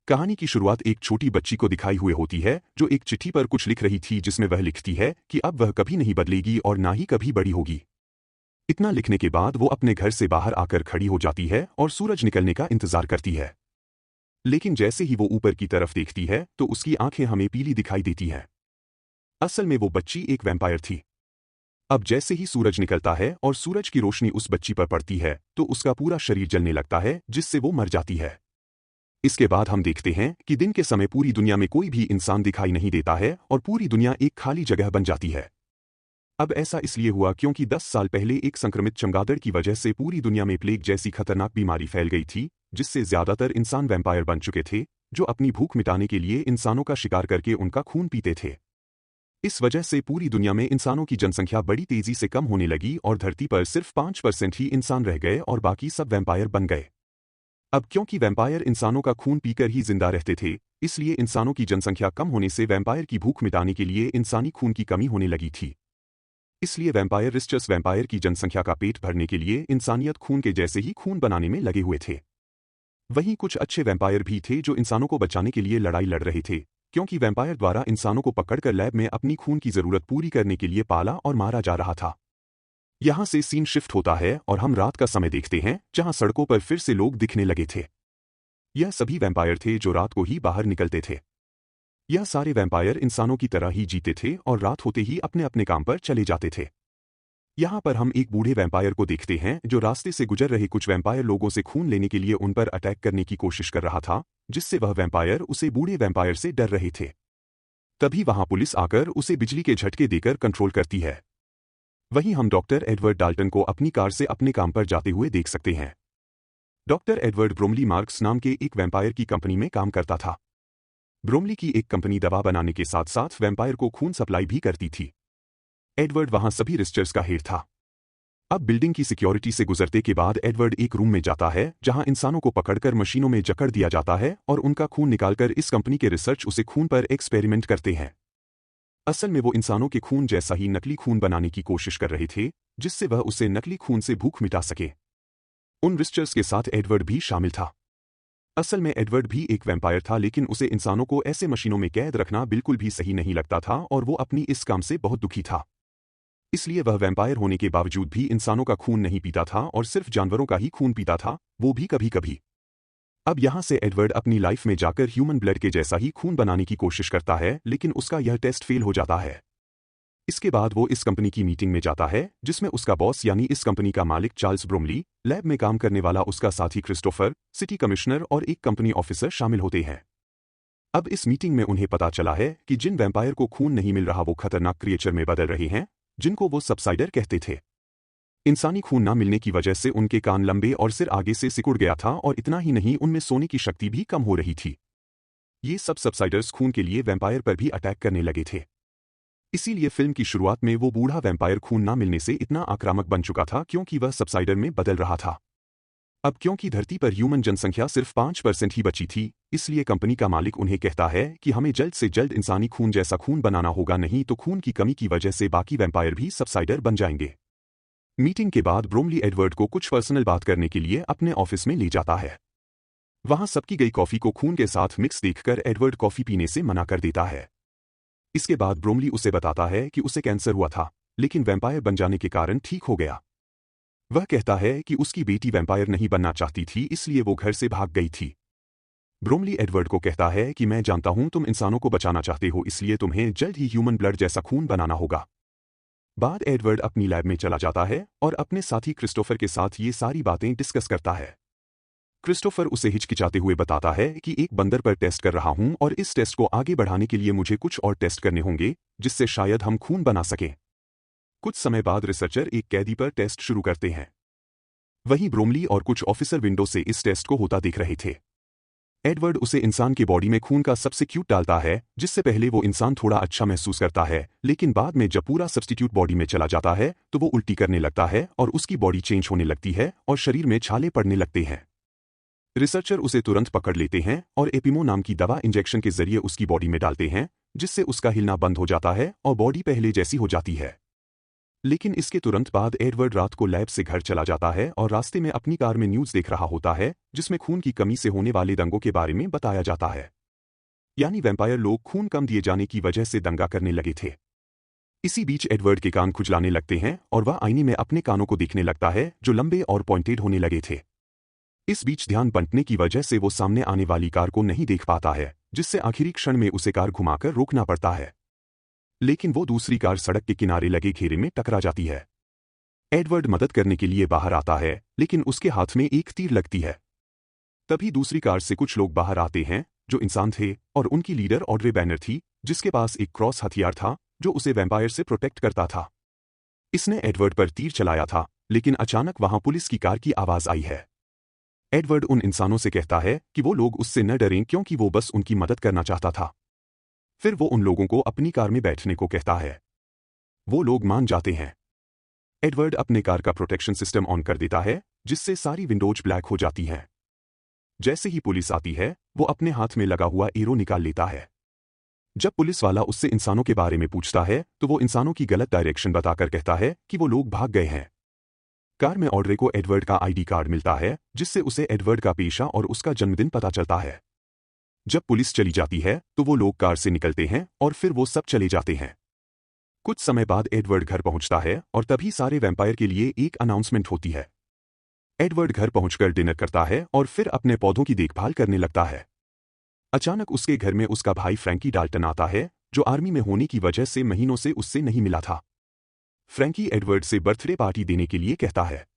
कहानी की शुरुआत एक छोटी बच्ची को दिखाई हुए होती है जो एक चिट्ठी पर कुछ लिख रही थी जिसमें वह लिखती है कि अब वह कभी नहीं बदलेगी और ना ही कभी बड़ी होगी। इतना लिखने के बाद वो अपने घर से बाहर आकर खड़ी हो जाती है और सूरज निकलने का इंतजार करती है। लेकिन जैसे ही वो ऊपर की तरफ देखती है तो उसकी आंखें हमें पीली दिखाई देती हैं। असल में वो बच्ची एक वैम्पायर थी। अब जैसे ही सूरज निकलता है और सूरज की रोशनी उस बच्ची पर पड़ती है तो उसका पूरा शरीर जलने लगता है जिससे वो मर जाती है। इसके बाद हम देखते हैं कि दिन के समय पूरी दुनिया में कोई भी इंसान दिखाई नहीं देता है और पूरी दुनिया एक खाली जगह बन जाती है। अब ऐसा इसलिए हुआ क्योंकि 10 साल पहले एक संक्रमित चमगादड़ की वजह से पूरी दुनिया में प्लेग जैसी खतरनाक बीमारी फैल गई थी, जिससे ज्यादातर इंसान वैम्पायर बन चुके थे, जो अपनी भूख मिटाने के लिए इंसानों का शिकार करके उनका खून पीते थे। इस वजह से पूरी दुनिया में इंसानों की जनसंख्या बड़ी तेजी से कम होने लगी और धरती पर सिर्फ 5% ही इंसान रह गए और बाकी सब वैम्पायर बन गए। अब क्योंकि वैम्पायर इंसानों का खून पीकर ही जिंदा रहते थे, इसलिए इंसानों की जनसंख्या कम होने से वैम्पायर की भूख मिटाने के लिए इंसानी खून की कमी होने लगी थी। इसलिए वैम्पायर रिस्टर्स वैम्पायर की जनसंख्या का पेट भरने के लिए इंसानियत खून के जैसे ही खून बनाने में लगे हुए थे। वहीं कुछ अच्छे वैम्पायर भी थे जो इंसानों को बचाने के लिए लड़ाई लड़ रहे थे, क्योंकि वैम्पायर द्वारा इंसानों को पकड़कर लैब में अपनी खून की जरूरत पूरी करने के लिए पाला और मारा जा रहा था। यहाँ से सीन शिफ्ट होता है और हम रात का समय देखते हैं जहाँ सड़कों पर फिर से लोग दिखने लगे थे। यह सभी वैम्पायर थे जो रात को ही बाहर निकलते थे। यह सारे वैम्पायर इंसानों की तरह ही जीते थे और रात होते ही अपने अपने काम पर चले जाते थे। यहाँ पर हम एक बूढ़े वैम्पायर को देखते हैं जो रास्ते से गुजर रहे कुछ वैम्पायर लोगों से खून लेने के लिए उन पर अटैक करने की कोशिश कर रहा था, जिससे वह वैम्पायर उसे बूढ़े वैम्पायर से डर रहे थे। तभी वहां पुलिस आकर उसे बिजली के झटके देकर कंट्रोल करती है। वहीं हम डॉक्टर एडवर्ड डाल्टन को अपनी कार से अपने काम पर जाते हुए देख सकते हैं। डॉक्टर एडवर्ड ब्रोमली मार्क्स नाम के एक वैम्पायर की कंपनी में काम करता था। ब्रोमली की एक कंपनी दवा बनाने के साथ साथ वैम्पायर को खून सप्लाई भी करती थी। एडवर्ड वहां सभी रिस्टर्स का हेड था। अब बिल्डिंग की सिक्योरिटी से गुजरते के बाद एडवर्ड एक रूम में जाता है जहां इंसानों को पकड़कर मशीनों में जकड़ दिया जाता है और उनका खून निकालकर इस कंपनी के रिसर्च उसे खून पर एक्सपेरिमेंट करते हैं। असल में वो इंसानों के खून जैसा ही नकली खून बनाने की कोशिश कर रहे थे, जिससे वह उसे नकली खून से भूख मिटा सके। उन रिसर्चर्स के साथ एडवर्ड भी शामिल था। असल में एडवर्ड भी एक वैम्पायर था, लेकिन उसे इंसानों को ऐसे मशीनों में कैद रखना बिल्कुल भी सही नहीं लगता था और वो अपनी इस काम से बहुत दुखी था। इसलिए वह वैम्पायर होने के बावजूद भी इंसानों का खून नहीं पीता था और सिर्फ जानवरों का ही खून पीता था, वो भी कभी कभी। अब यहाँ से एडवर्ड अपनी लाइफ में जाकर ह्यूमन ब्लड के जैसा ही खून बनाने की कोशिश करता है, लेकिन उसका यह टेस्ट फेल हो जाता है। इसके बाद वो इस कंपनी की मीटिंग में जाता है जिसमें उसका बॉस यानी इस कंपनी का मालिक चार्ल्स ब्रोमली, लैब में काम करने वाला उसका साथी क्रिस्टोफर, सिटी कमिश्नर और एक कंपनी ऑफिसर शामिल होते हैं। अब इस मीटिंग में उन्हें पता चला है कि जिन वैम्पायर को खून नहीं मिल रहा वो खतरनाक क्रिएचर में बदल रहे हैं, जिनको वो सबसाइडर कहते थे। इंसानी खून न मिलने की वजह से उनके कान लंबे और सिर आगे से सिकुड़ गया था और इतना ही नहीं, उनमें सोने की शक्ति भी कम हो रही थी। ये सब सबसाइडर्स खून के लिए वैम्पायर पर भी अटैक करने लगे थे। इसीलिए फिल्म की शुरुआत में वो बूढ़ा वैम्पायर खून न मिलने से इतना आक्रामक बन चुका था क्योंकि वह सबसाइडर में बदल रहा था। अब क्योंकि धरती पर ह्यूमन जनसंख्या सिर्फ 5% ही बची थी, इसलिए कंपनी का मालिक उन्हें कहता है कि हमें जल्द से जल्द इंसानी खून जैसा खून बनाना होगा, नहीं तो खून की कमी की वजह से बाकी वैम्पायर भी सबसाइडर बन जाएंगे। मीटिंग के बाद ब्रोमली एडवर्ड को कुछ पर्सनल बात करने के लिए अपने ऑफिस में ले जाता है। वहां सबकी गई कॉफी को खून के साथ मिक्स देखकर एडवर्ड कॉफी पीने से मना कर देता है। इसके बाद ब्रोमली उसे बताता है कि उसे कैंसर हुआ था, लेकिन वैम्पायर बन जाने के कारण ठीक हो गया। वह कहता है कि उसकी बेटी वैम्पायर नहीं बनना चाहती थी, इसलिए वो घर से भाग गई थी। ब्रोमली एडवर्ड को कहता है कि मैं जानता हूं तुम इंसानों को बचाना चाहते हो, इसलिए तुम्हें जल्द ही ह्यूमन ब्लड जैसा खून बनाना होगा। बाद एडवर्ड अपनी लैब में चला जाता है और अपने साथी क्रिस्टोफर के साथ ये सारी बातें डिस्कस करता है। क्रिस्टोफर उसे हिचकिचाते हुए बताता है कि एक बंदर पर टेस्ट कर रहा हूं और इस टेस्ट को आगे बढ़ाने के लिए मुझे कुछ और टेस्ट करने होंगे, जिससे शायद हम खून बना सकें। कुछ समय बाद रिसर्चर एक कैदी पर टेस्ट शुरू करते हैं। वहीं ब्रोमली और कुछ ऑफिसर विंडो से इस टेस्ट को होता देख रहे थे। एडवर्ड उसे इंसान की बॉडी में खून का सब्स्टिट्यूट डालता है, जिससे पहले वो इंसान थोड़ा अच्छा महसूस करता है, लेकिन बाद में जब पूरा सब्स्टिट्यूट बॉडी में चला जाता है तो वो उल्टी करने लगता है और उसकी बॉडी चेंज होने लगती है और शरीर में छाले पड़ने लगते हैं। रिसर्चर उसे तुरंत पकड़ लेते हैं और एपिमो नाम की दवा इंजेक्शन के जरिए उसकी बॉडी में डालते हैं, जिससे उसका हिलना बंद हो जाता है और बॉडी पहले जैसी हो जाती है। लेकिन इसके तुरंत बाद एडवर्ड रात को लैब से घर चला जाता है और रास्ते में अपनी कार में न्यूज़ देख रहा होता है जिसमें खून की कमी से होने वाले दंगों के बारे में बताया जाता है। यानी वैम्पायर लोग खून कम दिए जाने की वजह से दंगा करने लगे थे। इसी बीच एडवर्ड के कान खुजलाने लगते हैं और वह आईने में अपने कानों को देखने लगता है जो लंबे और पॉइंटेड होने लगे थे। इस बीच ध्यान बंटने की वजह से वो सामने आने वाली कार को नहीं देख पाता है, जिससे आखिरी क्षण में उसे कार घुमाकर रोकना पड़ता है। लेकिन वो दूसरी कार सड़क के किनारे लगे घेरे में टकरा जाती है। एडवर्ड मदद करने के लिए बाहर आता है, लेकिन उसके हाथ में एक तीर लगती है। तभी दूसरी कार से कुछ लोग बाहर आते हैं जो इंसान थे और उनकी लीडर ऑड्रे बैनर थी, जिसके पास एक क्रॉस हथियार था जो उसे वैम्पायर से प्रोटेक्ट करता था। इसने एडवर्ड पर तीर चलाया था, लेकिन अचानक वहां पुलिस की कार की आवाज आई है। एडवर्ड उन इंसानों से कहता है कि वो लोग उससे न डरें क्योंकि वो बस उनकी मदद करना चाहता था। फिर वो उन लोगों को अपनी कार में बैठने को कहता है। वो लोग मान जाते हैं। एडवर्ड अपने कार का प्रोटेक्शन सिस्टम ऑन कर देता है, जिससे सारी विंडोज ब्लैक हो जाती हैं। जैसे ही पुलिस आती है, वो अपने हाथ में लगा हुआ एरो निकाल लेता है। जब पुलिस वाला उससे इंसानों के बारे में पूछता है, तो वो इंसानों की गलत डायरेक्शन बताकर कहता है कि वो लोग भाग गए हैं। कार में ऑड्रे को एडवर्ड का आईडी कार्ड मिलता है, जिससे उसे एडवर्ड का पेशा और उसका जन्मदिन पता चलता है। जब पुलिस चली जाती है, तो वो लोग कार से निकलते हैं और फिर वो सब चले जाते हैं। कुछ समय बाद एडवर्ड घर पहुंचता है और तभी सारे वैम्पायर के लिए एक अनाउंसमेंट होती है। एडवर्ड घर पहुंचकर डिनर करता है और फिर अपने पौधों की देखभाल करने लगता है। अचानक उसके घर में उसका भाई फ्रैंकी डाल्टन आता है, जो आर्मी में होने की वजह से महीनों से उससे नहीं मिला था। फ्रैंकी एडवर्ड से बर्थडे पार्टी देने के लिए कहता है।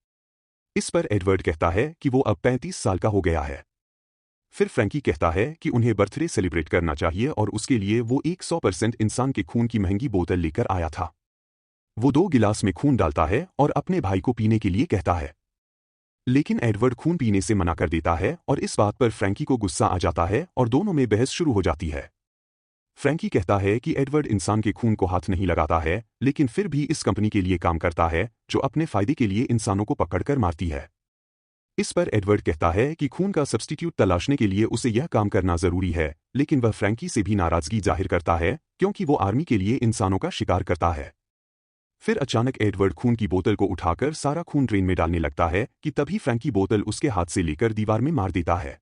इस पर एडवर्ड कहता है कि वो अब 35 साल का हो गया है। फिर फ्रैंकी कहता है कि उन्हें बर्थडे सेलिब्रेट करना चाहिए और उसके लिए वो 100% इंसान के खून की महंगी बोतल लेकर आया था। वो 2 गिलास में खून डालता है और अपने भाई को पीने के लिए कहता है। लेकिन एडवर्ड खून पीने से मना कर देता है और इस बात पर फ्रैंकी को गुस्सा आ जाता है और दोनों में बहस शुरू हो जाती है। फ्रैंकी कहता है कि एडवर्ड इंसान के खून को हाथ नहीं लगाता है, लेकिन फिर भी इस कंपनी के लिए काम करता है जो अपने फायदे के लिए इंसानों को पकड़कर मारती है। इस पर एडवर्ड कहता है कि खून का सब्स्टिट्यूट तलाशने के लिए उसे यह काम करना जरूरी है, लेकिन वह फ्रैंकी से भी नाराजगी जाहिर करता है क्योंकि वो आर्मी के लिए इंसानों का शिकार करता है। फिर अचानक एडवर्ड खून की बोतल को उठाकर सारा खून ड्रेन में डालने लगता है कि तभी फ्रैंकी बोतल उसके हाथ से लेकर दीवार में मार देता है।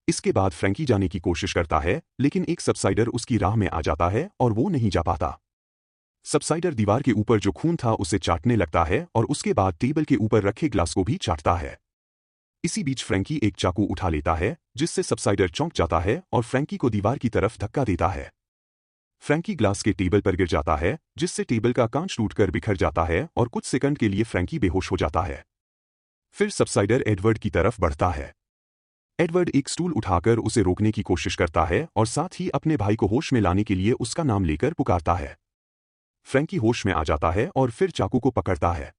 इसके बाद फ्रैंकी जाने की कोशिश करता है, लेकिन एक सबसाइडर उसकी राह में आ जाता है और वो नहीं जा पाता। सबसाइडर दीवार के ऊपर जो खून था उसे चाटने लगता है और उसके बाद टेबल के ऊपर रखे ग्लास को भी चाटता है। इसी बीच फ्रैंकी एक चाकू उठा लेता है, जिससे सबसाइडर चौंक जाता है और फ्रैंकी को दीवार की तरफ धक्का देता है। फ्रैंकी ग्लास के टेबल पर गिर जाता है, जिससे टेबल का कांच टूटकर बिखर जाता है और कुछ सेकंड के लिए फ्रैंकी बेहोश हो जाता है। फिर सबसाइडर एडवर्ड की तरफ बढ़ता है। एडवर्ड एक स्टूल उठाकर उसे रोकने की कोशिश करता है और साथ ही अपने भाई को होश में लाने के लिए उसका नाम लेकर पुकारता है। फ्रैंकी होश में आ जाता है और फिर चाकू को पकड़ता है।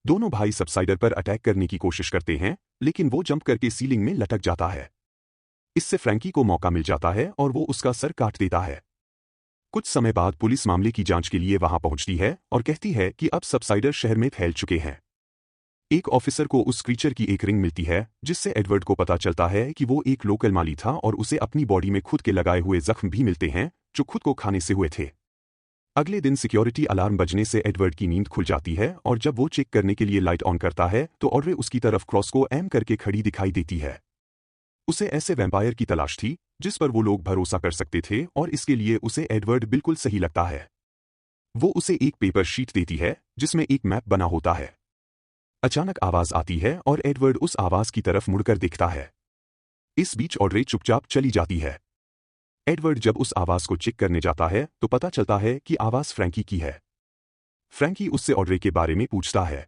दोनों भाई सबसाइडर पर अटैक करने की कोशिश करते हैं, लेकिन वो जंप करके सीलिंग में लटक जाता है। इससे फ्रैंकी को मौका मिल जाता है और वो उसका सर काट देता है। कुछ समय बाद पुलिस मामले की जांच के लिए वहां पहुंचती है और कहती है कि अब सबसाइडर शहर में फैल चुके हैं। एक ऑफिसर को उस क्रीचर की एक रिंग मिलती है, जिससे एडवर्ड को पता चलता है कि वो एक लोकल माली था और उसे अपनी बॉडी में खुद के लगाए हुए जख्म भी मिलते हैं जो खुद को खाने से हुए थे। अगले दिन सिक्योरिटी अलार्म बजने से एडवर्ड की नींद खुल जाती है और जब वो चेक करने के लिए लाइट ऑन करता है तो ऑड्रे उसकी तरफ क्रॉस को एम करके खड़ी दिखाई देती है। उसे ऐसे वैम्पायर की तलाश थी जिस पर वो लोग भरोसा कर सकते थे और इसके लिए उसे एडवर्ड बिल्कुल सही लगता है। वो उसे एक पेपर शीट देती है जिसमें एक मैप बना होता है। अचानक आवाज आती है और एडवर्ड उस आवाज की तरफ मुड़कर देखता है। इस बीच ऑड्रे चुपचाप चली जाती है। एडवर्ड जब उस आवाज को चेक करने जाता है तो पता चलता है कि आवाज फ्रैंकी की है। फ्रैंकी उससे ऑड्रे के बारे में पूछता है।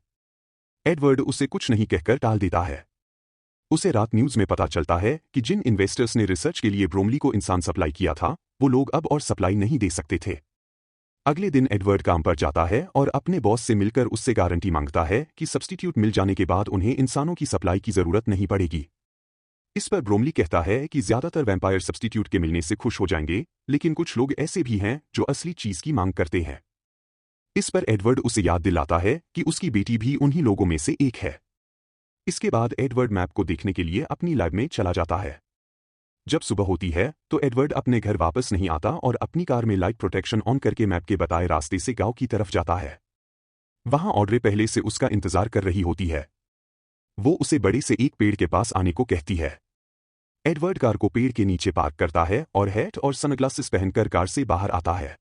एडवर्ड उसे कुछ नहीं कहकर टाल देता है। उसे रात न्यूज में पता चलता है कि जिन इन्वेस्टर्स ने रिसर्च के लिए ब्रोमली को इंसान सप्लाई किया था, वो लोग अब और सप्लाई नहीं दे सकते थे। अगले दिन एडवर्ड काम पर जाता है और अपने बॉस से मिलकर उससे गारंटी मांगता है कि सब्स्टिट्यूट मिल जाने के बाद उन्हें इंसानों की सप्लाई की जरूरत नहीं पड़ेगी। इस पर ब्रोमली कहता है कि ज्यादातर वैम्पायर सब्स्टिट्यूट के मिलने से खुश हो जाएंगे, लेकिन कुछ लोग ऐसे भी हैं जो असली चीज की मांग करते हैं। इस पर एडवर्ड उसे याद दिलाता है कि उसकी बेटी भी उन्हीं लोगों में से एक है। इसके बाद एडवर्ड मैप को देखने के लिए अपनी लैब में चला जाता है। जब सुबह होती है तो एडवर्ड अपने घर वापस नहीं आता और अपनी कार में लाइट प्रोटेक्शन ऑन करके मैप के बताए रास्ते से गांव की तरफ जाता है। वहां ऑड्रे पहले से उसका इंतजार कर रही होती है। वो उसे बड़े से एक पेड़ के पास आने को कहती है। एडवर्ड कार को पेड़ के नीचे पार्क करता है और हैट और सनग्लासेस पहनकर कार से बाहर आता है।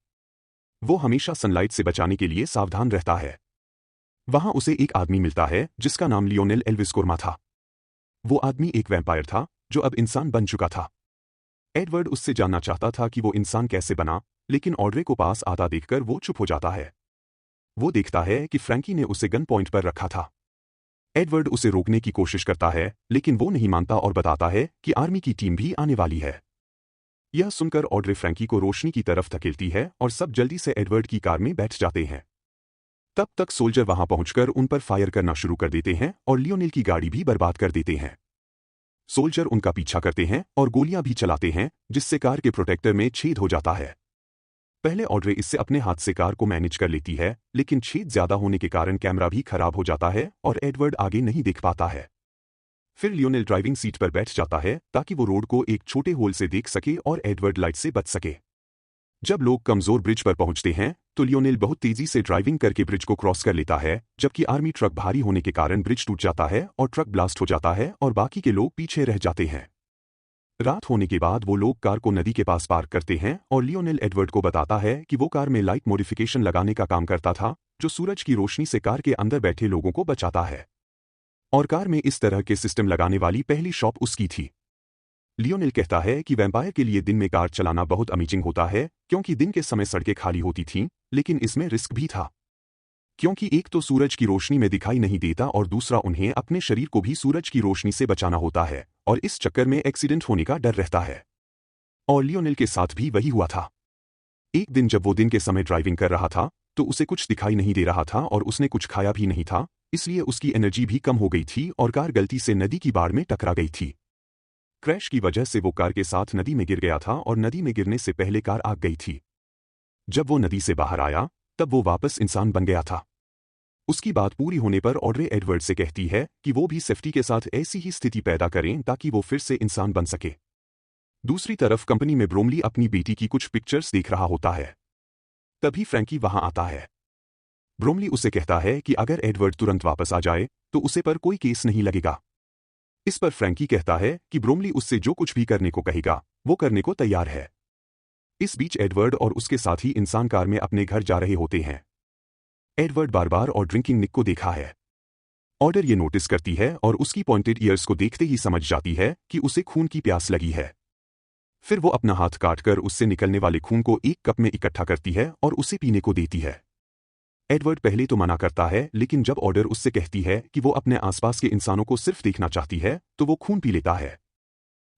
वो हमेशा सनलाइट से बचाने के लिए सावधान रहता है। वहां उसे एक आदमी मिलता है जिसका नाम लियोनेल एल्विस कोर्मा था। वो आदमी एक वैम्पायर था जो अब इंसान बन चुका था। एडवर्ड उससे जानना चाहता था कि वो इंसान कैसे बना, लेकिन ऑड्रे को पास आता देखकर वो चुप हो जाता है। वो देखता है कि फ्रैंकी ने उसे गन पॉइंट पर रखा था। एडवर्ड उसे रोकने की कोशिश करता है, लेकिन वो नहीं मानता और बताता है कि आर्मी की टीम भी आने वाली है। यह सुनकर ऑड्रे फ्रैंकी को रोशनी की तरफ धकेलती है और सब जल्दी से एडवर्ड की कार में बैठ जाते हैं। तब तक सोल्जर वहां पहुंचकर उन पर फायर करना शुरू कर देते हैं और लियोनेल की गाड़ी भी बर्बाद कर देते हैं। सोल्जर उनका पीछा करते हैं और गोलियां भी चलाते हैं, जिससे कार के प्रोटेक्टर में छेद हो जाता है। पहले ऑड्रे इससे अपने हाथ से कार को मैनेज कर लेती है, लेकिन छेद ज्यादा होने के कारण कैमरा भी खराब हो जाता है और एडवर्ड आगे नहीं देख पाता है। फिर लियोनेल ड्राइविंग सीट पर बैठ जाता है ताकि वो रोड को एक छोटे होल से देख सके और एडवर्ड लाइट से बच सके। जब लोग कमजोर ब्रिज पर पहुंचते हैं तो लियोनेल बहुत तेजी से ड्राइविंग करके ब्रिज को क्रॉस कर लेता है, जबकि आर्मी ट्रक भारी होने के कारण ब्रिज टूट जाता है और ट्रक ब्लास्ट हो जाता है और बाकी के लोग पीछे रह जाते हैं। रात होने के बाद वो लोग कार को नदी के पास पार्क करते हैं और लियोनेल एडवर्ड को बताता है कि वो कार में लाइट मॉडिफिकेशन लगाने का काम करता था, जो सूरज की रोशनी से कार के अंदर बैठे लोगों को बचाता है। और कार में इस तरह के सिस्टम लगाने वाली पहली शॉप उसकी थी। लियोनेल कहता है कि वैम्पायर के लिए दिन में कार चलाना बहुत अमेजिंग होता है, क्योंकि दिन के समय सड़कें खाली होती थीं, लेकिन इसमें रिस्क भी था। क्योंकि एक तो सूरज की रोशनी में दिखाई नहीं देता और दूसरा उन्हें अपने शरीर को भी सूरज की रोशनी से बचाना होता है, और इस चक्कर में एक्सीडेंट होने का डर रहता है। और लियोनेल के साथ भी वही हुआ था। एक दिन जब वो दिन के समय ड्राइविंग कर रहा था तो उसे कुछ दिखाई नहीं दे रहा था और उसने कुछ खाया भी नहीं था, इसलिए उसकी एनर्जी भी कम हो गई थी और कार गलती से नदी की बाढ़ में टकरा गई थी। क्रैश की वजह से वो कार के साथ नदी में गिर गया था और नदी में गिरने से पहले कार आग गई थी। जब वो नदी से बाहर आया तब वो वापस इंसान बन गया था। उसकी बात पूरी होने पर ऑड्रे एडवर्ड से कहती है कि वो भी सेफ्टी के साथ ऐसी ही स्थिति पैदा करें ताकि वो फिर से इंसान बन सके। दूसरी तरफ कंपनी में ब्रोमली अपनी बेटी की कुछ पिक्चर्स देख रहा होता है। तभी फ्रैंकी वहां आता है। ब्रोमली उसे कहता है कि अगर एडवर्ड तुरंत वापस आ जाए तो उसे पर कोई केस नहीं लगेगा। इस पर फ्रैंकी कहता है कि ब्रोमली उससे जो कुछ भी करने को कहेगा वो करने को तैयार है। इस बीच एडवर्ड और उसके साथी इंसान कार में अपने घर जा रहे होते हैं। एडवर्ड बार बार और ड्रिंकिंग निक को देखा है। ऑर्डर ये नोटिस करती है और उसकी पॉइंटेड ईयर्स को देखते ही समझ जाती है कि उसे खून की प्यास लगी है। फिर वो अपना हाथ काटकर उससे निकलने वाले खून को एक कप में इकट्ठा करती है और उसे पीने को देती है। एडवर्ड पहले तो मना करता है, लेकिन जब ऑर्डर उससे कहती है कि वो अपने आसपास के इंसानों को सिर्फ देखना चाहती है तो वो खून पी लेता है।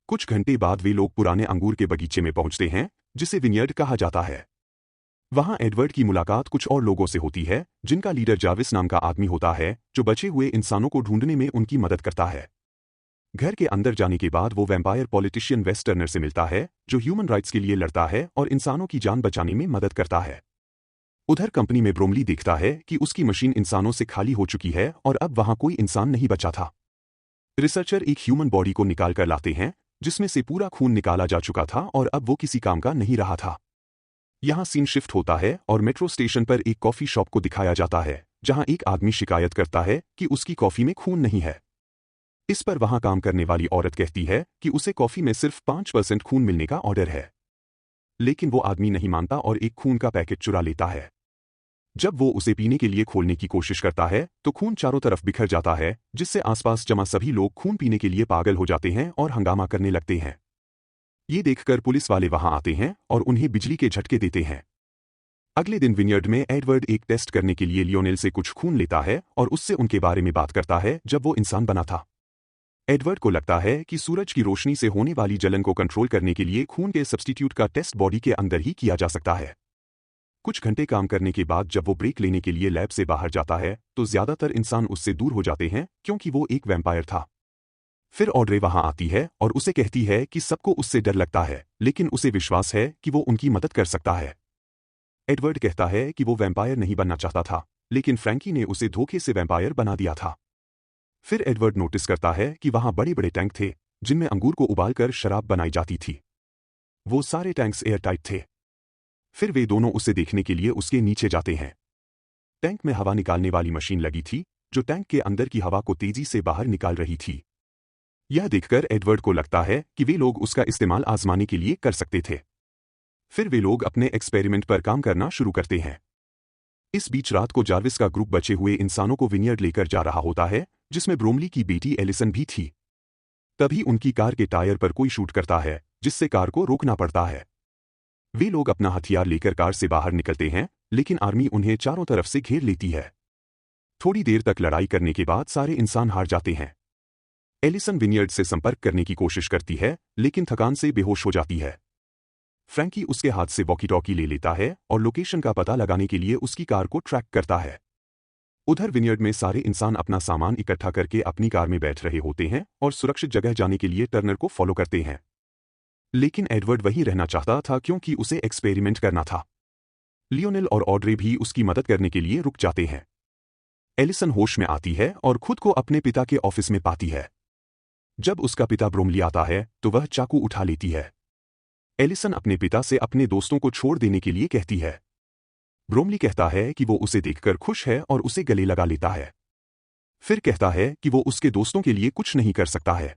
कुछ घंटे बाद वे लोग पुराने अंगूर के बगीचे में पहुंचते हैं, जिसे विनियर्ड कहा जाता है। वहां एडवर्ड की मुलाकात कुछ और लोगों से होती है, जिनका लीडर जाविस नाम का आदमी होता है, जो बचे हुए इंसानों को ढूंढने में उनकी मदद करता है। घर के अंदर जाने के बाद वो वैम्पायर पॉलिटिशियन वेस टर्नर से मिलता है, जो ह्यूमन राइट्स के लिए लड़ता है और इंसानों की जान बचाने में मदद करता है। उधर कंपनी में ब्रोमली देखता है कि उसकी मशीन इंसानों से खाली हो चुकी है और अब वहां कोई इंसान नहीं बचा था। रिसर्चर एक ह्यूमन बॉडी को निकाल कर लाते हैं, जिसमें से पूरा खून निकाला जा चुका था और अब वो किसी काम का नहीं रहा था। यहां सीन शिफ्ट होता है और मेट्रो स्टेशन पर एक कॉफी शॉप को दिखाया जाता है, जहां एक आदमी शिकायत करता है कि उसकी कॉफी में खून नहीं है। इस पर वहां काम करने वाली औरत कहती है कि उसे कॉफी में सिर्फ 5% खून मिलने का ऑर्डर है। लेकिन वो आदमी नहीं मानता और एक खून का पैकेट चुरा लेता है। जब वो उसे पीने के लिए खोलने की कोशिश करता है तो खून चारों तरफ बिखर जाता है, जिससे आसपास जमा सभी लोग खून पीने के लिए पागल हो जाते हैं और हंगामा करने लगते हैं। ये देखकर पुलिस वाले वहां आते हैं और उन्हें बिजली के झटके देते हैं। अगले दिन विनियर्ड में एडवर्ड एक टेस्ट करने के लिए लियोनेल से कुछ खून लेता है और उससे उनके बारे में बात करता है जब वो इंसान बना था। एडवर्ड को लगता है कि सूरज की रोशनी से होने वाली जलन को कंट्रोल करने के लिए खून के सब्स्टिट्यूट का टेस्ट बॉडी के अंदर ही किया जा सकता है। कुछ घंटे काम करने के बाद जब वो ब्रेक लेने के लिए लैब से बाहर जाता है तो ज्यादातर इंसान उससे दूर हो जाते हैं, क्योंकि वो एक वैम्पायर था। फिर ऑड्रे वहां आती है और उसे कहती है कि सबको उससे डर लगता है, लेकिन उसे विश्वास है कि वो उनकी मदद कर सकता है। एडवर्ड कहता है कि वो वैम्पायर नहीं बनना चाहता था, लेकिन फ्रैंकी ने उसे धोखे से वैम्पायर बना दिया था। फिर एडवर्ड नोटिस करता है कि वहां बड़े बड़े टैंक थे, जिनमें अंगूर को उबालकर शराब बनाई जाती थी। वो सारे टैंक्स एयर टाइट थे। फिर वे दोनों उसे देखने के लिए उसके नीचे जाते हैं। टैंक में हवा निकालने वाली मशीन लगी थी जो टैंक के अंदर की हवा को तेजी से बाहर निकाल रही थी। यह देखकर एडवर्ड को लगता है कि वे लोग उसका इस्तेमाल आजमाने के लिए कर सकते थे। फिर वे लोग अपने एक्सपेरिमेंट पर काम करना शुरू करते हैं। इस बीच रात को जार्विस का ग्रुप बचे हुए इंसानों को विनियर्ड लेकर जा रहा होता है, जिसमें ब्रोमली की बेटी एलिसन भी थी। तभी उनकी कार के टायर पर कोई शूट करता है, जिससे कार को रोकना पड़ता है। वे लोग अपना हथियार लेकर कार से बाहर निकलते हैं, लेकिन आर्मी उन्हें चारों तरफ से घेर लेती है। थोड़ी देर तक लड़ाई करने के बाद सारे इंसान हार जाते हैं। एलिसन विनियर्ड से संपर्क करने की कोशिश करती है, लेकिन थकान से बेहोश हो जाती है। फ्रैंकी उसके हाथ से वॉकी टॉकी ले लेता है और लोकेशन का पता लगाने के लिए उसकी कार को ट्रैक करता है। उधर विनियर्ड में सारे इंसान अपना सामान इकट्ठा करके अपनी कार में बैठ रहे होते हैं और सुरक्षित जगह जाने के लिए टर्नर को फॉलो करते हैं। लेकिन एडवर्ड वहीं रहना चाहता था क्योंकि उसे एक्सपेरिमेंट करना था। लियोनेल और ऑड्रे भी उसकी मदद करने के लिए रुक जाते हैं। एलिसन होश में आती है और खुद को अपने पिता के ऑफिस में पाती है। जब उसका पिता ब्रोमली आता है तो वह चाकू उठा लेती है। एलिसन अपने पिता से अपने दोस्तों को छोड़ देने के लिए कहती है। ब्रोमली कहता है कि वो उसे देखकर खुश है और उसे गले लगा लेता है। फिर कहता है कि वो उसके दोस्तों के लिए कुछ नहीं कर सकता है।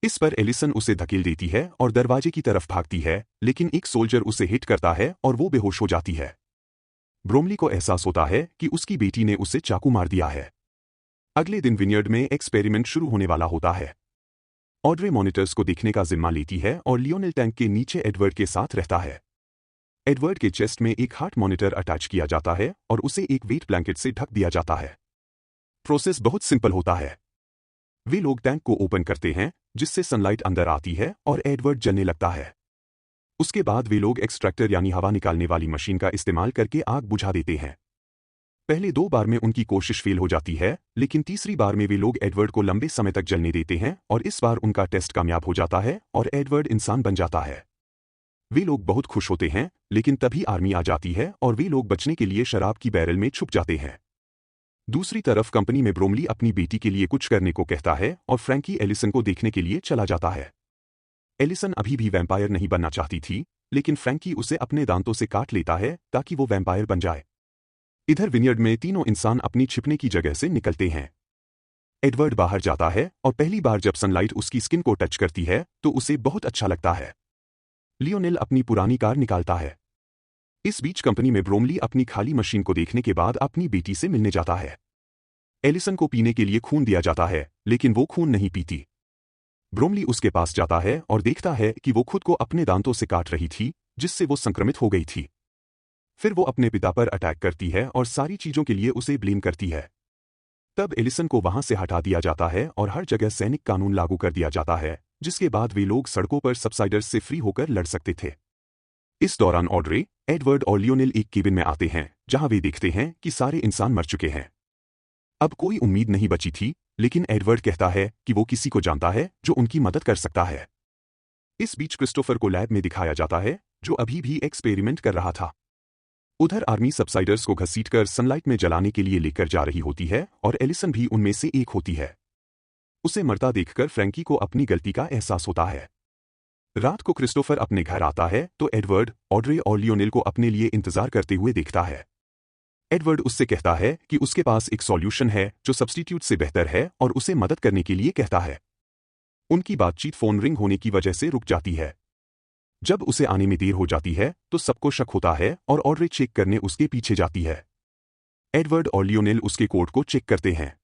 इस पर एलिसन उसे धकेल देती है और दरवाजे की तरफ भागती है, लेकिन एक सोल्जर उसे हिट करता है और वो बेहोश हो जाती है। ब्रोमली को एहसास होता है कि उसकी बेटी ने उसे चाकू मार दिया है। अगले दिन विनियर्ड में एक्सपेरिमेंट शुरू होने वाला होता है। ऑड्रे मॉनिटर्स को देखने का जिम्मा लेती है और लियोनेल टैंक के नीचे एडवर्ड के साथ रहता है। एडवर्ड के चेस्ट में एक हार्ट मॉनिटर अटैच किया जाता है और उसे एक वेट ब्लैंकेट से ढक दिया जाता है। प्रोसेस बहुत सिंपल होता है। वे लोग टैंक को ओपन करते हैं, जिससे सनलाइट अंदर आती है और एडवर्ड जलने लगता है। उसके बाद वे लोग एक्सट्रैक्टर यानी हवा निकालने वाली मशीन का इस्तेमाल करके आग बुझा देते हैं। पहले 2 बार में उनकी कोशिश फेल हो जाती है, लेकिन तीसरी बार में वे लोग एडवर्ड को लंबे समय तक जलने देते हैं और इस बार उनका टेस्ट कामयाब हो जाता है और एडवर्ड इंसान बन जाता है। वे लोग बहुत खुश होते हैं, लेकिन तभी आर्मी आ जाती है और वे लोग बचने के लिए शराब की बैरल में छुप जाते हैं। दूसरी तरफ कंपनी में ब्रोमली अपनी बेटी के लिए कुछ करने को कहता है और फ्रैंकी एलिसन को देखने के लिए चला जाता है। एलिसन अभी भी वैम्पायर नहीं बनना चाहती थी, लेकिन फ्रैंकी उसे अपने दांतों से काट लेता है ताकि वो वैम्पायर बन जाए। इधर विनियर्ड में तीनों इंसान अपनी छिपने की जगह से निकलते हैं। एडवर्ड बाहर जाता है और पहली बार जब सनलाइट उसकी स्किन को टच करती है तो उसे बहुत अच्छा लगता है। लियोनेल अपनी पुरानी कार निकालता है। इस बीच कंपनी में ब्रोमली अपनी खाली मशीन को देखने के बाद अपनी बेटी से मिलने जाता है। एलिसन को पीने के लिए खून दिया जाता है, लेकिन वो खून नहीं पीती। ब्रोमली उसके पास जाता है और देखता है कि वो खुद को अपने दांतों से काट रही थी, जिससे वो संक्रमित हो गई थी। फिर वो अपने पिता पर अटैक करती है और सारी चीजों के लिए उसे ब्लेम करती है। तब एलिसन को वहां से हटा दिया जाता है और हर जगह सैनिक कानून लागू कर दिया जाता है, जिसके बाद वे लोग सड़कों पर सबसाइडर्स से फ्री होकर लड़ सकते थे। इस दौरान ऑड्रे, एडवर्ड और लियोनेल एक केबिन में आते हैं, जहां वे देखते हैं कि सारे इंसान मर चुके हैं। अब कोई उम्मीद नहीं बची थी, लेकिन एडवर्ड कहता है कि वो किसी को जानता है जो उनकी मदद कर सकता है। इस बीच क्रिस्टोफर को लैब में दिखाया जाता है, जो अभी भी एक्सपेरिमेंट कर रहा था। उधर आर्मी सबसाइडर्स को घसीटकर सनलाइट में जलाने के लिए लेकर जा रही होती है और एलिसन भी उनमें से एक होती है। उसे मरता देखकर फ्रैंकी को अपनी गलती का एहसास होता है। रात को क्रिस्टोफर अपने घर आता है तो एडवर्ड, ऑड्रे और लियोनेल को अपने लिए इंतजार करते हुए देखता है। एडवर्ड उससे कहता है कि उसके पास एक सॉल्यूशन है जो सब्स्टिट्यूट से बेहतर है और उसे मदद करने के लिए कहता है। उनकी बातचीत फोन रिंग होने की वजह से रुक जाती है। जब उसे आने में देर हो जाती है तो सबको शक होता है और ऑड्रे चेक करने उसके पीछे जाती है। एडवर्ड और लियोनेल उसके कोड को चेक करते हैं।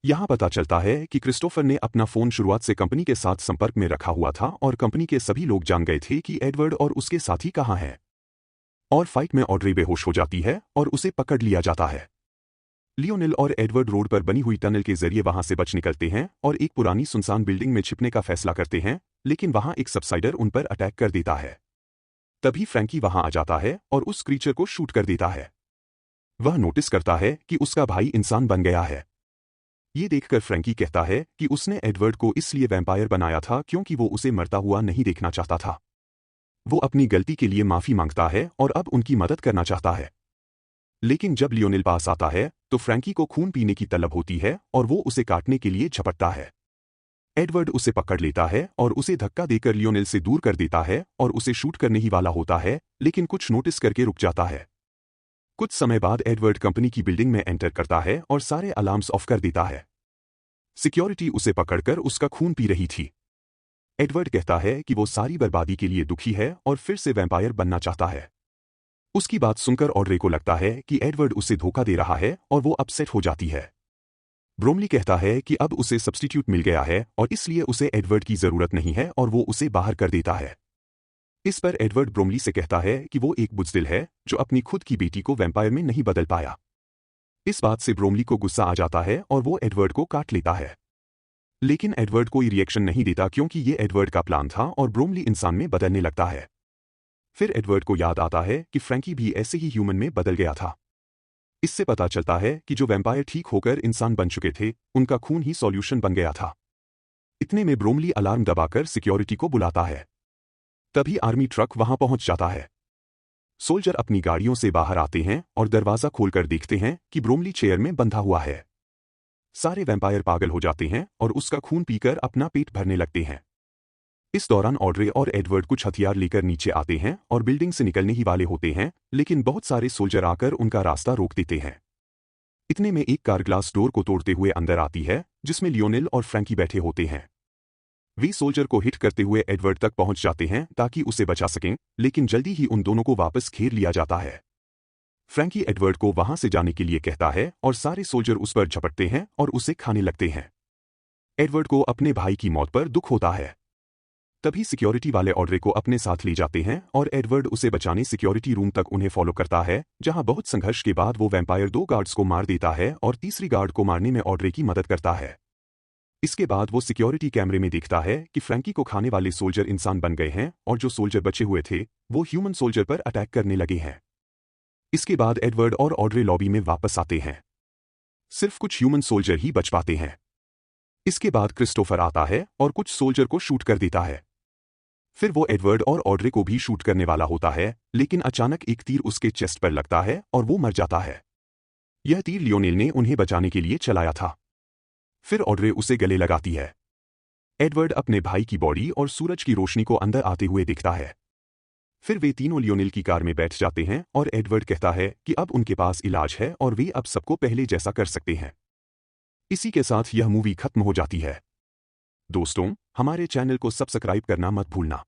यहां पता चलता है कि क्रिस्टोफर ने अपना फोन शुरुआत से कंपनी के साथ संपर्क में रखा हुआ था और कंपनी के सभी लोग जान गए थे कि एडवर्ड और उसके साथी कहां हैं। और फाइट में ऑड्रे बेहोश हो जाती है और उसे पकड़ लिया जाता है। लियोनेल और एडवर्ड रोड पर बनी हुई टनल के जरिए वहां से बच निकलते हैं और एक पुरानी सुनसान बिल्डिंग में छिपने का फैसला करते हैं, लेकिन वहां एक सबसाइडर उन पर अटैक कर देता है। तभी फ्रैंकी वहां आ जाता है और उस क्रीचर को शूट कर देता है। वह नोटिस करता है कि उसका भाई इंसान बन गया है। ये देखकर फ्रैंकी कहता है कि उसने एडवर्ड को इसलिए वैम्पायर बनाया था क्योंकि वो उसे मरता हुआ नहीं देखना चाहता था। वो अपनी गलती के लिए माफी मांगता है और अब उनकी मदद करना चाहता है। लेकिन जब लियोनेल पास आता है तो फ्रैंकी को खून पीने की तलब होती है और वो उसे काटने के लिए झपटता है। एडवर्ड उसे पकड़ लेता है और उसे धक्का देकर लियोनेल से दूर कर देता है और उसे शूट करने ही वाला होता है, लेकिन कुछ नोटिस करके रुक जाता है। कुछ समय बाद एडवर्ड कंपनी की बिल्डिंग में एंटर करता है और सारे अलार्म्स ऑफ कर देता है। सिक्योरिटी उसे पकड़कर उसका खून पी रही थी। एडवर्ड कहता है कि वो सारी बर्बादी के लिए दुखी है और फिर से वैम्पायर बनना चाहता है। उसकी बात सुनकर ऑड्रे को लगता है कि एडवर्ड उसे धोखा दे रहा है और वो अपसेट हो जाती है। ब्रोमली कहता है कि अब उसे सब्स्टिट्यूट मिल गया है और इसलिए उसे एडवर्ड की जरूरत नहीं है और वो उसे बाहर कर देता है। इस पर एडवर्ड ब्रोमली से कहता है कि वो एक बुज़दिल है जो अपनी खुद की बेटी को वैम्पायर में नहीं बदल पाया। इस बात से ब्रोमली को गुस्सा आ जाता है और वो एडवर्ड को काट लेता है। लेकिन एडवर्ड कोई रिएक्शन नहीं देता क्योंकि ये एडवर्ड का प्लान था और ब्रोमली इंसान में बदलने लगता है। फिर एडवर्ड को याद आता है कि फ्रैंकी भी ऐसे ही ह्यूमन में बदल गया था। इससे पता चलता है कि जो वैम्पायर ठीक होकर इंसान बन चुके थे उनका खून ही सॉल्यूशन बन गया था। इतने में ब्रोमली अलार्म दबाकर सिक्योरिटी को बुलाता है। तभी आर्मी ट्रक वहां पहुंच जाता है। सोल्जर अपनी गाड़ियों से बाहर आते हैं और दरवाजा खोलकर देखते हैं कि ब्रोमली चेयर में बंधा हुआ है। सारे वैम्पायर पागल हो जाते हैं और उसका खून पीकर अपना पेट भरने लगते हैं। इस दौरान ऑड्रे और एडवर्ड कुछ हथियार लेकर नीचे आते हैं और बिल्डिंग से निकलने ही वाले होते हैं, लेकिन बहुत सारे सोल्जर आकर उनका रास्ता रोक देते हैं। इतने में एक कार ग्लास डोर को तोड़ते हुए अंदर आती है जिसमें लियोनेल और फ्रैंकी बैठे होते हैं। वे सोल्जर को हिट करते हुए एडवर्ड तक पहुंच जाते हैं ताकि उसे बचा सकें, लेकिन जल्दी ही उन दोनों को वापस घेर लिया जाता है। फ्रैंकी एडवर्ड को वहां से जाने के लिए कहता है और सारे सोल्जर उस पर झपटते हैं और उसे खाने लगते हैं। एडवर्ड को अपने भाई की मौत पर दुख होता है। तभी सिक्योरिटी वाले ऑड्रे को अपने साथ ले जाते हैं और एडवर्ड उसे बचाने सिक्योरिटी रूम तक उन्हें फॉलो करता है, जहां बहुत संघर्ष के बाद वो वैम्पायर 2 गार्ड्स को मार देता है और तीसरी गार्ड को मारने में ऑड्रे की मदद करता है। इसके बाद वो सिक्योरिटी कैमरे में देखता है कि फ्रैंकी को खाने वाले सोल्जर इंसान बन गए हैं और जो सोल्जर बचे हुए थे वो ह्यूमन सोल्जर पर अटैक करने लगे हैं। इसके बाद एडवर्ड और ऑड्रे लॉबी में वापस आते हैं। सिर्फ कुछ ह्यूमन सोल्जर ही बच पाते हैं। इसके बाद क्रिस्टोफर आता है और कुछ सोल्जर को शूट कर देता है। फिर वो एडवर्ड और ऑड्रे को भी शूट करने वाला होता है, लेकिन अचानक एक तीर उसके चेस्ट पर लगता है और वो मर जाता है। यह तीर लियोनेल ने उन्हें बचाने के लिए चलाया था। फिर ऑड्रे उसे गले लगाती है। एडवर्ड अपने भाई की बॉडी और सूरज की रोशनी को अंदर आते हुए देखता है। फिर वे तीनों लियोनेल की कार में बैठ जाते हैं और एडवर्ड कहता है कि अब उनके पास इलाज है और वे अब सबको पहले जैसा कर सकते हैं। इसी के साथ यह मूवी खत्म हो जाती है। दोस्तों, हमारे चैनल को सब्सक्राइब करना मत भूलना।